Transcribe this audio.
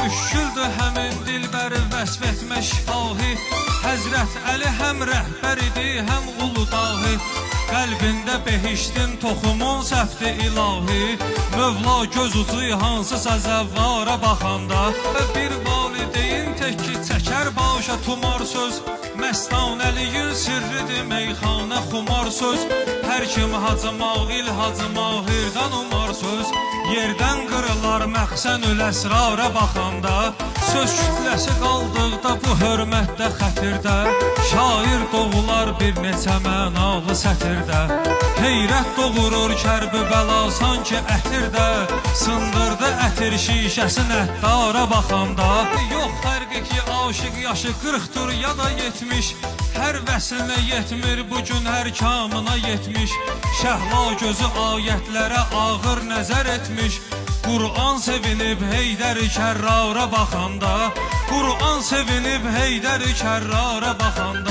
Müşküldür həmin dilbəri vəsf etmə şifahi. Həzrət Əli həm rəhbər idi, həm ulu dahi. Qəlbində behiştin toxumun səfti ilahi. Mövla göz ucu hansısa zəvvara baxanda. Bir valideyn tək ki çəkər başa tumar söz. Məstanəliyin sirridir meyxanə xumar söz. Hər kim Hacı Mağil, Hacı Mahirdən umar söz. Yerdən qırılar məxsənül əsrara baxanda. Söz kütləsi qaldıqda bu hörmətdə xətirdə. Şair doğular bir neçə mənalı sətirdə. Heyrət doğurur kərbi bəla sanki ətirdə. Sındırdı ətir şişəsin ətdara baxanda. Yox fərqi ki aşıq yaşı 40-dır ya da 70. Hər vəslinə yetmir bugün hər kamına yetmiş. Şəhla gözü ayətlərə ağır nəzər etmiş. Qur'an sevinib Heydər-i Kərrara baxanda. Qur'an sevinib Heydər-i Kərrara baxanda.